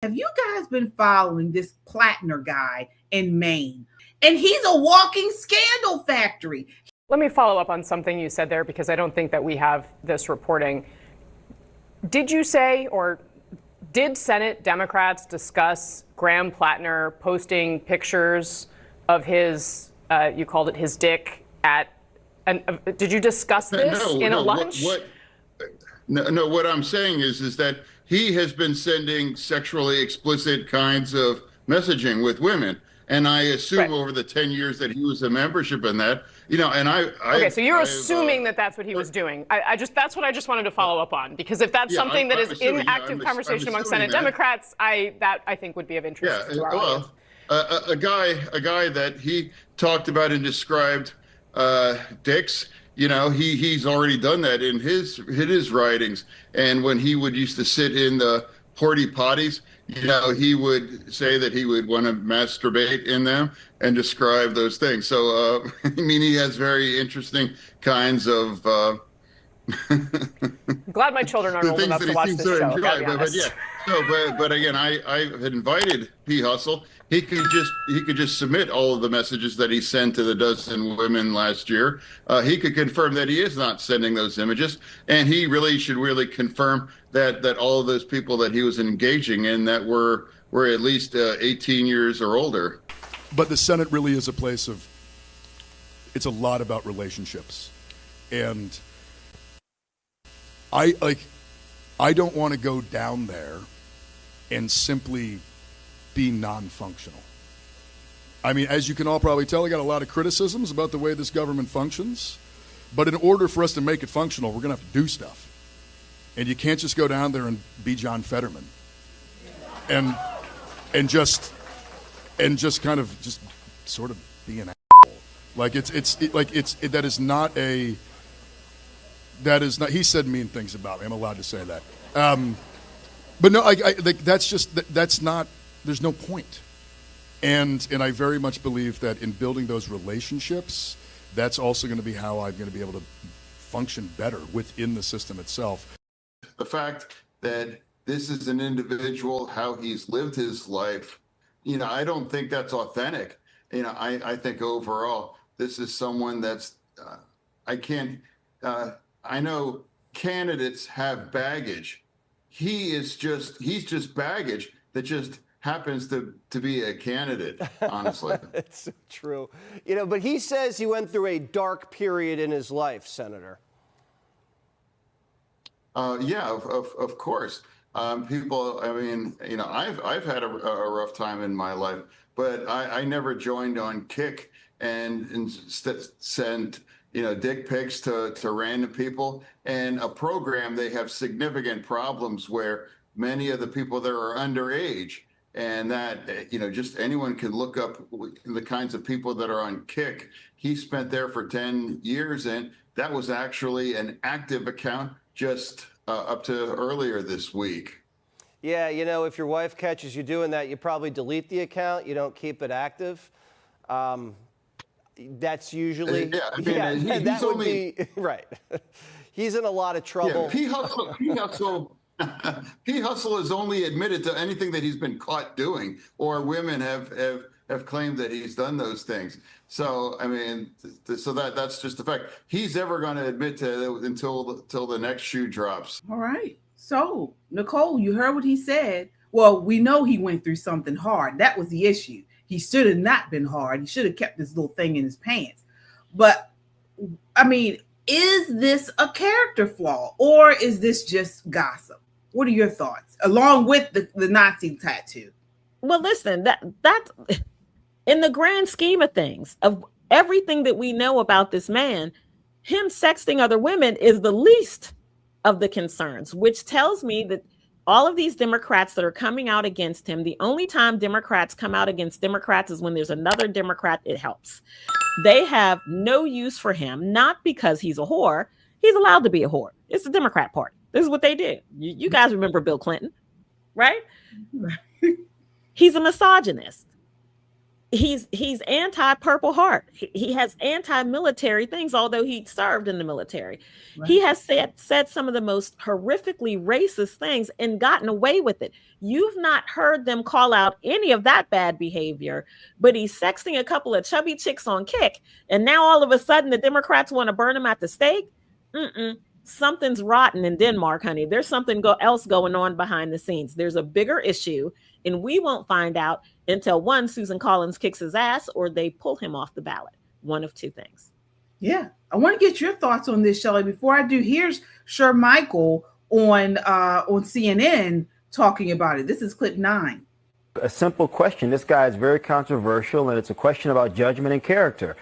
Have you guys been following this Platner guy in Maine? And he's a walking scandal factory. Let me follow up on something you said there, because I don't think that we have this reporting. Did you say, or did Senate Democrats discuss Graham Platner posting pictures of his, you called it his dick, did you discuss this in a lunch? No, what I'm saying is that he has been sending sexually explicit kinds of messaging with women. And I assume over the 10 years that he was a membership in that, Okay, so you're assuming that that's what he was doing. That's what I just wanted to follow up on, because if that's something that is in active conversation among Senate Democrats, that I think would be of interest to our audience. A guy that he talked about and described dicks. He's already done that in his writings. And when he used to sit in the porty potties, he would say that he would want to masturbate in them and describe those things. So, he has very interesting kinds of. Glad my children aren't old enough to watch this show. But again, I had invited P. Hustle. He could just submit all of the messages that he sent to the dozen women last year. He could confirm that he is not sending those images, and he should confirm that all of those people that he was engaging in that were at least 18 years or older. But the Senate really is a place of. It's a lot about relationships, and I don't want to go down there and simply be non-functional. I mean, as you can all probably tell, I got a lot of criticisms about the way this government functions. But in order for us to make it functional, we're going to have to do stuff. And you can't just go down there and be John Fetterman and just kind of just sort of be an asshole. That is not. He said mean things about me. I'm allowed to say that. But no, that's not. There's no point. And I very much believe that in building those relationships, that's also going to be how I'm going to be able to function better within the system itself. The fact that this is an individual, how he's lived his life, I don't think that's authentic. I think overall, this is someone that's, I know candidates have baggage. He's just baggage that just happens to be a candidate, honestly. It's so true. But he says he went through a dark period in his life, Senator. Yeah, of course. People, I've had a rough time in my life, but I never joined on Kick and sent dick pics to random people. And a program, they have significant problems where many of the people there are underage. And that, just anyone can look up the kinds of people that are on Kick. He spent there for 10 years, and that was actually an active account just up to earlier this week. Yeah, if your wife catches you doing that, you probably delete the account. You don't keep it active. That's usually that would be right. He's in a lot of trouble. P. Hustle has only admitted to anything that he's been caught doing, or women have claimed that he's done those things. So that's just the fact. He's ever going to admit to it until the next shoe drops. All right. So Nicole, you heard what he said. Well, we know he went through something hard. That was the issue. He should have not been hard. He should have kept this little thing in his pants. But is this a character flaw, or is this just gossip? What are your thoughts, along with the Nazi tattoo? Well, listen, that in the grand scheme of things, of everything that we know about this man, him sexting other women is the least of the concerns, which tells me that all of these Democrats that are coming out against him, the only time Democrats come out against Democrats is when there's another Democrat it helps. They have no use for him, not because he's a whore. He's allowed to be a whore. It's the Democrat Party. This is what they did. You guys remember Bill Clinton, right? He's a misogynist. he's anti-Purple Heart. He has anti-military things, although he served in the military. Right. He has said some of the most horrifically racist things and gotten away with it. You've not heard them call out any of that bad behavior, but he's sexting a couple of chubby chicks on Kick, and now all of a sudden the Democrats want to burn him at the stake. Something's rotten in Denmark, honey. There's something else going on behind the scenes. There's a bigger issue, and we won't find out until one, Susan Collins kicks his ass, or they pull him off the ballot. One of two things. Yeah. I want to get your thoughts on this, Shelley. Before I do, here's Sher Michael on CNN talking about it. This is clip 9. A simple question. This guy is very controversial, and it's a question about judgment and character.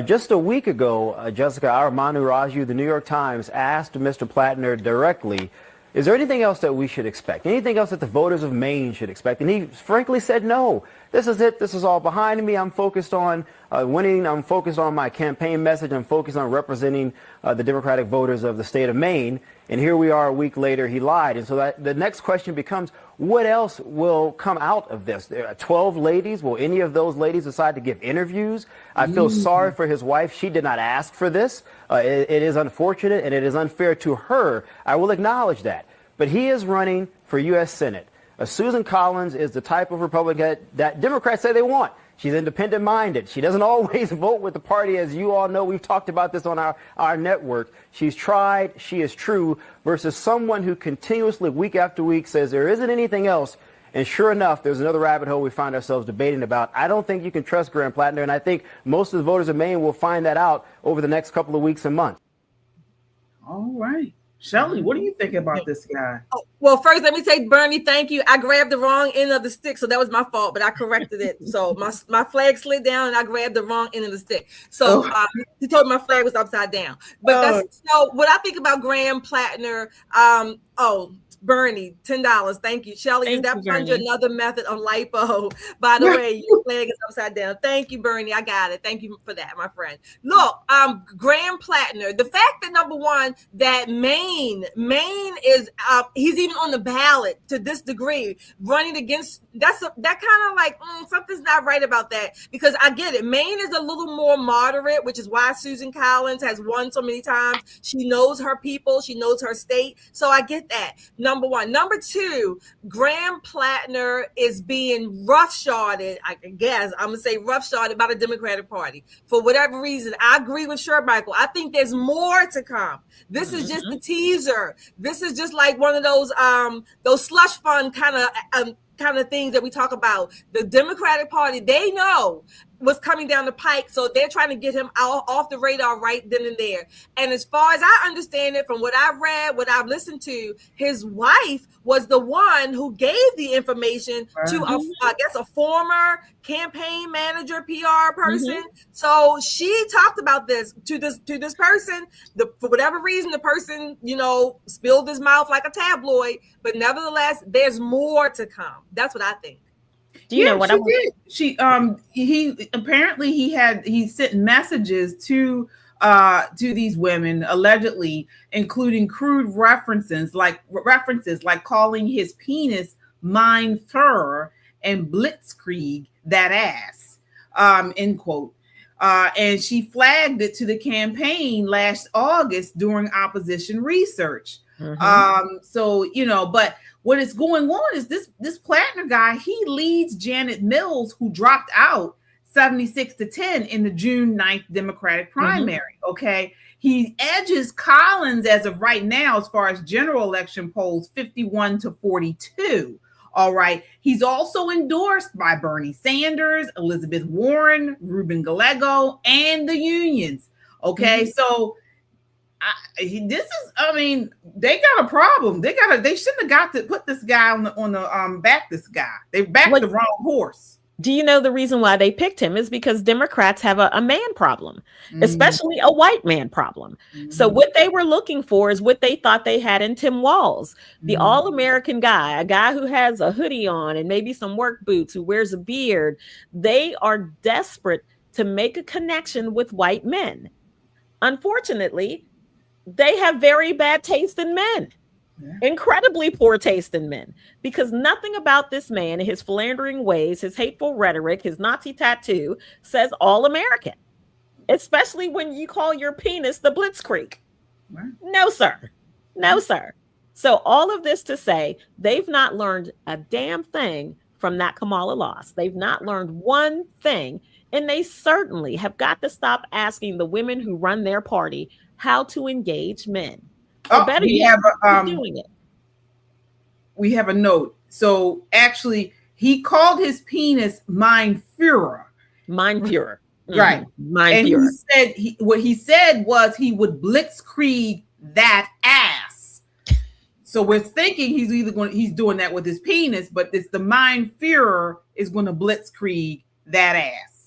Just a week ago, Jessica, our Manu Raju, the New York Times, asked Mr. Platner directly, is there anything else that we should expect? Anything else that the voters of Maine should expect? And he frankly said, no, this is it. This is all behind me. I'm focused on winning. I'm focused on my campaign message. I'm focused on representing the Democratic voters of the state of Maine. And here we are a week later, he lied. And so the next question becomes, what else will come out of this? There are 12 ladies. Will any of those ladies decide to give interviews? I feel sorry for his wife. She did not ask for this. It is unfortunate and it is unfair to her. I will acknowledge that. But he is running for U.S. Senate. Susan Collins is the type of Republican that Democrats say they want. She's independent-minded. She doesn't always vote with the party, as you all know. We've talked about this on our network. She's tried. She is true, versus someone who continuously, week after week, says there isn't anything else. And sure enough, there's another rabbit hole we find ourselves debating about. I don't think you can trust Graham Platner, and I think most of the voters of Maine will find that out over the next couple of weeks and months. All right. Shelley, what do you think about this guy? Oh, well, first, let me say, Bernie, thank you. I grabbed the wrong end of the stick, so that was my fault, but I corrected it. So my flag slid down, and I grabbed the wrong end of the stick. So he told me my flag was upside down. But so what I think about Graham Platner, Bernie, $10. Thank you. Shelley, is that fund you another method on lipo? By the way, your flag is upside down. Thank you, Bernie. I got it. Thank you for that, my friend. Look, Graham Platner, the fact that, number one, that Maine is, he's even on the ballot to this degree, running against, that kind of like, something's not right about that, because I get it. Maine is a little more moderate, which is why Susan Collins has won so many times. She knows her people. She knows her state. So I get that. Number one. Number two, Graham Platner is being roughshod, I guess, I'm going to say roughshod by the Democratic Party for whatever reason. I agree with Sher Michael. I think there's more to come. This is just the teaser. This is just like one of those slush fund kind of things that we talk about. The Democratic Party, they know what's coming down the pike, so they're trying to get him off the radar right then and there. And as far as I understand it, from what I've read, what I've listened to, his wife was the one who gave the information to a former campaign manager, PR person. So she talked about this to this person. For whatever reason, the person, spilled his mouth like a tabloid. But nevertheless, there's more to come. That's what I think. Do you know what she did? He apparently he sent messages to these women, allegedly, including crude references like calling his penis mein Führer and blitzkrieg that ass, end quote. And she flagged it to the campaign last August during opposition research. But what is going on is this Platner guy, he leads Janet Mills, who dropped out 76-10 in the June 9th Democratic primary. Okay. He edges Collins as of right now, as far as general election polls, 51-42. All right. He's also endorsed by Bernie Sanders, Elizabeth Warren, Ruben Gallego, and the unions. Okay. So they got a problem. They shouldn't have got to put this guy on the back this guy. They backed the wrong horse. Do you know the reason why they picked him is because Democrats have a man problem, especially a white man problem. So what they were looking for is what they thought they had in Tim Walz, the all-American guy, a guy who has a hoodie on and maybe some work boots, who wears a beard. They are desperate to make a connection with white men. Unfortunately, they have very bad taste in men. Incredibly poor taste in men, because nothing about this man, his philandering ways, his hateful rhetoric, his Nazi tattoo says all American, especially when you call your penis the Blitzkrieg. Right. No, sir. No, sir. So all of this to say, they've not learned a damn thing from that Kamala loss. They've not learned one thing. And they certainly have got to stop asking the women who run their party how to engage men. Better yet, doing it. We have a note. So actually, he called his penis Mein Führer. Mein Führer. Right. Mein Führer. He said what he said was he would blitzkrieg that ass. So we're thinking he's doing that with his penis, but it's the Mein Führer is going to blitzkrieg that ass.